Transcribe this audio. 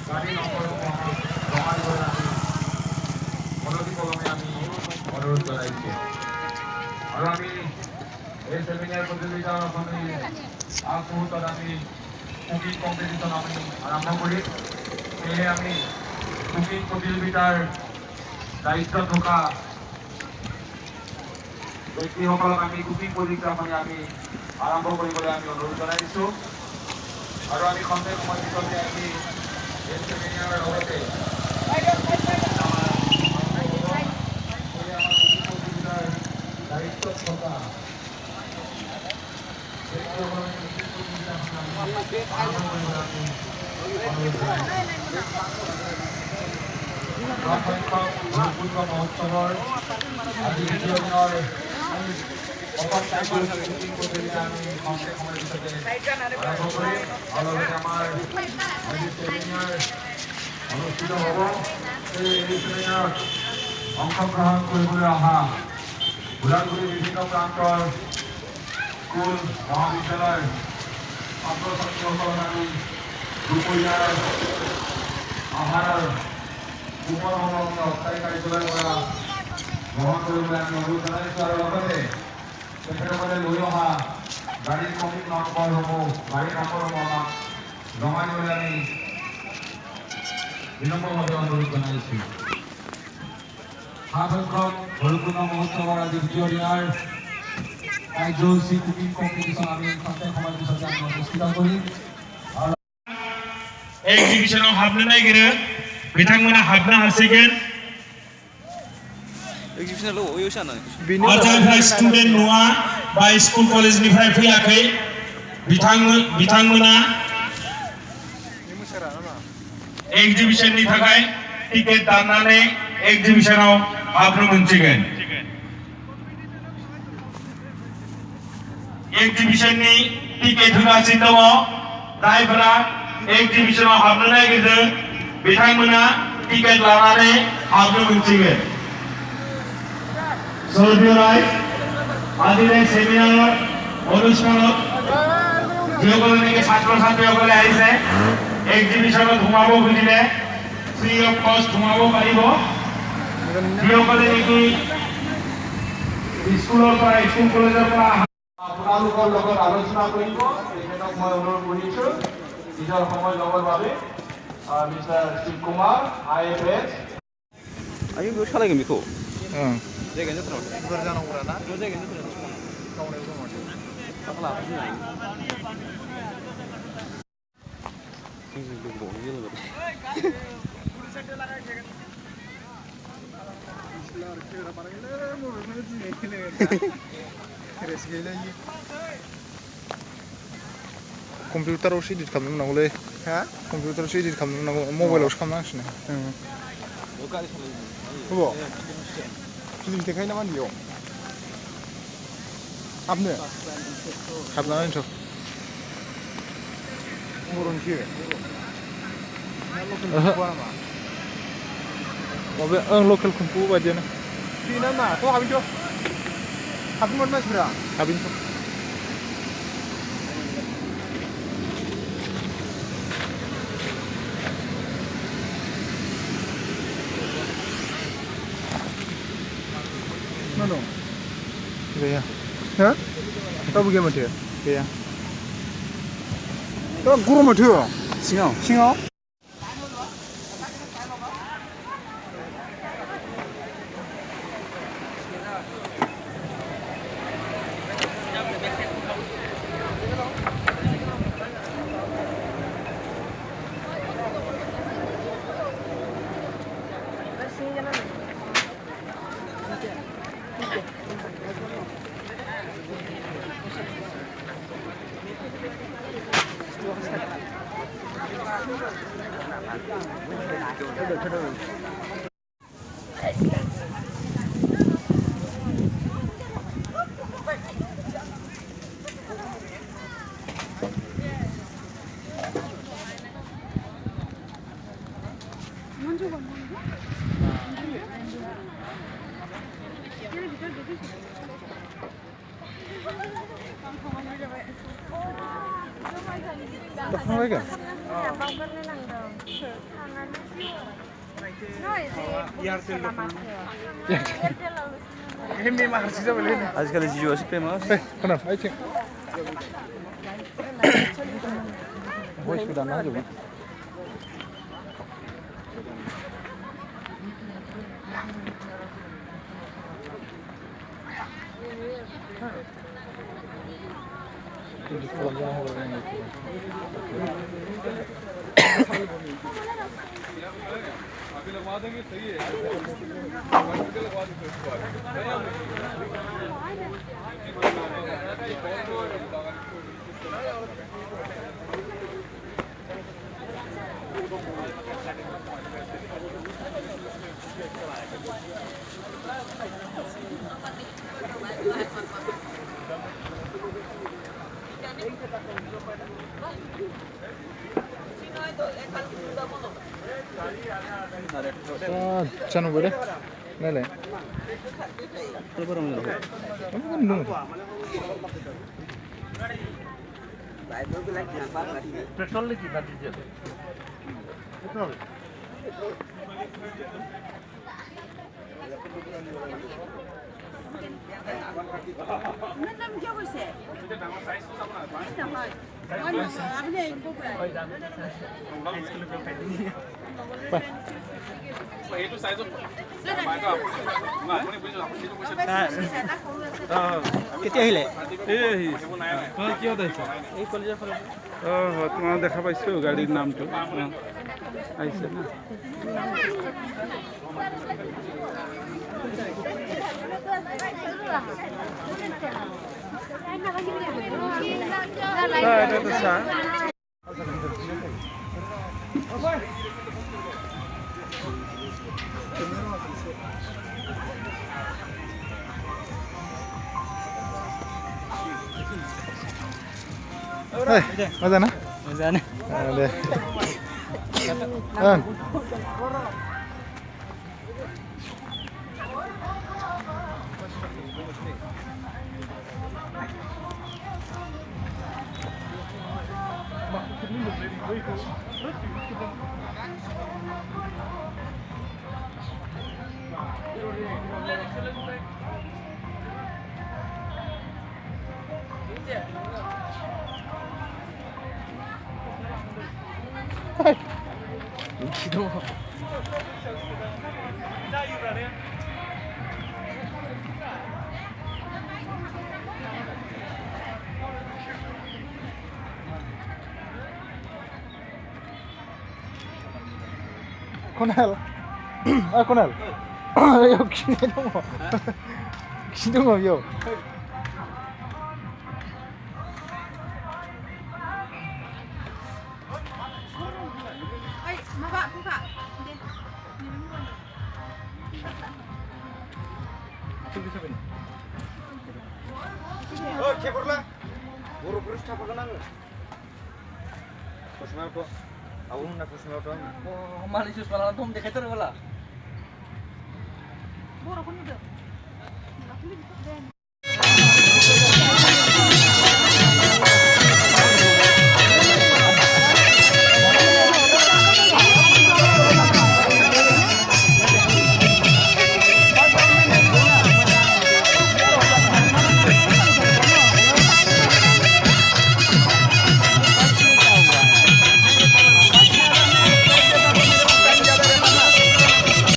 গাড়ী নম্বৰসমূহ আমাক জমা দিবলৈ আমি অনতি পলমে আমি অনুৰোধ জনাইছোঁ আৰু আমি এই চেমিনাৰ প্ৰতিযোগিতাৰ আমি আগমুহূৰ্তত আমি কুকিং কম্পিটিশ্যন আমি আৰম্ভ কৰিম সেয়েহে আমি কুকিং প্ৰতিযোগিতাৰ দায়িত্বত থকা ব্যক্তিসকলক আমি কুকিং প্ৰতিযোগিতাখনি আমি আৰম্ভ কৰিবলৈ আমি অনুৰোধ জনাইছোঁ আৰু আমি খন্তেক সময় পিছতে আমি এই চেমিনাৰৰ লগতে দায়িত্বত থকা মহোৎসৱৰ আজি দ্বিতীয় দিনৰ অসম টাইগৰ কুকিং প্ৰতিযোগিতা আমি খন্তেক সময়ৰ পিছতে আৰম্ভ কৰিম আৰু লগতে আমাৰ আজি চেমিনাৰ অনুষ্ঠিত হ'ব এই চেমিনাৰত অংশগ্ৰহণ কৰিবলৈ অহা ওদালগুৰিৰ বিভিন্ন প্ৰান্তৰ স্কুল মহাবিদ্যালয়ৰ ছাত্ৰ ছাত্ৰীসকলক আমি দুপৰীয়াৰ আহাৰৰ কুপনসমূহ আমি অস্থায়ী কাৰ্যালয়ৰ পৰা গ্ৰহণ কৰিবলৈ আমি অনুৰোধ জনাইছোঁ আৰু লগতে তেখেতসকলে লৈ অহা গাড়ীৰ কমিক নম্বৰসমূহ আমাক জমা দিবলৈ আমি বিনম্ৰভাৱে অনুৰোধ জনাইছোঁ। 7 সংখ্যক ভৈৰৱকুণ্ড মহোৎসৱৰ আজি দ্বিতীয় দিনাৰ কাৰ্যসূচী কুকিং কম্পিটিশ্যন আমি খন্তেক সময়ৰ পিছতে আমি অনুষ্ঠিত কৰিম। एग्जिबिशनाव हाबनो नागिरो बिथांमोना हाबनो हासिगोन जायफ्रा स्टुडेन्ट नङा बा स्कुल कलेजनिफ्राय फैयाखै बिथांमोना एग्जिबिशननि थाखाय टिकेट दाननानै एग्जिबिशनाव हाबनो मोनसिगोन एग्जिबिशननि टिकेट होगासिनो दङ जायफ्रा एग्जिबिशनाव हाबनो नागिरदों बिथांमोना टिकेट लानानै हाबनो मोनसिगोन সৌদিরাই আজিৰ সেমিনাৰৰ অনুষ্ঠানত যিসকলে নেকি ছাত্ৰ ছাত্ৰীসকলে আহিছে এক্সিবিশ্যনত সোমাব খুজিলে ফ্ৰী অফ কষ্ট সোমাব পাৰিব যিসকলে নেকি স্কুলৰ পৰা স্কুল কলেজৰ পৰা আপোনালোকৰ লগত আলোচনা কৰিব তেখেতক মই অনুৰোধ কৰিছোঁ নিজৰ সময় ল'বৰ বাবে mister Shiva Kumar IFS 아니 뭐 사라게 미코 응. 내가 이제 들어 그러잖아 그러나? 저 내가 이제 들어 가오래 이거 뭐. 아까 아프지 않아 지금 뭐 이거 그래 컴퓨터로 시디 감는 나고래. 하? 컴퓨터로 시디 감는 나고 모바일로 감나시네. 응. 여기까지 살려 그거. 지금 대가이 나만이요. 앞네. 갑나는 저. 모른 기. 어베 로컬 컴퓨터 바디네. 피나나 또 하빈 줘. 하빈 못 마시라. 하빈 줘. Mana? Gaya. Hah? Tahu bagaimana dia? Gaya. Tahu guru macam dia? Singa. Singa. थांबायगोन आजिखालि जिअ'आसो फेमास खोनादों आइथिं भइसखौ दानना होजोबगोन जानांगौ दे नायलाय पेट्रोल की ना डीजल पेट्रोल দাম কিয় কৈছে এটা ডাঙৰ সাইজ তো চাব না নহয় আপুনি একো প্ৰায় এইটো সাইজত মাইটো আপুনি বুজিছো আপুনি যেটো কৈছে কেতিয়া আহিলে এইবোৰ নাই নাই কিয় আহিছে এই কলেজৰ ফালে তোমাক দেখা পাইছোঁ গাড়ীৰ নামটো আহিছে না এটাতো চাহ मजा ना मजा ने दे Konel, Konel, yuk sini dong, sini dong yuk. buka. Oh, keborlah. Buru-buru siapa kenal? Kusmal kok. Aku nak kusmal tuh. Oh, mal isu malah tuh dekat terus lah. Boro kun itu.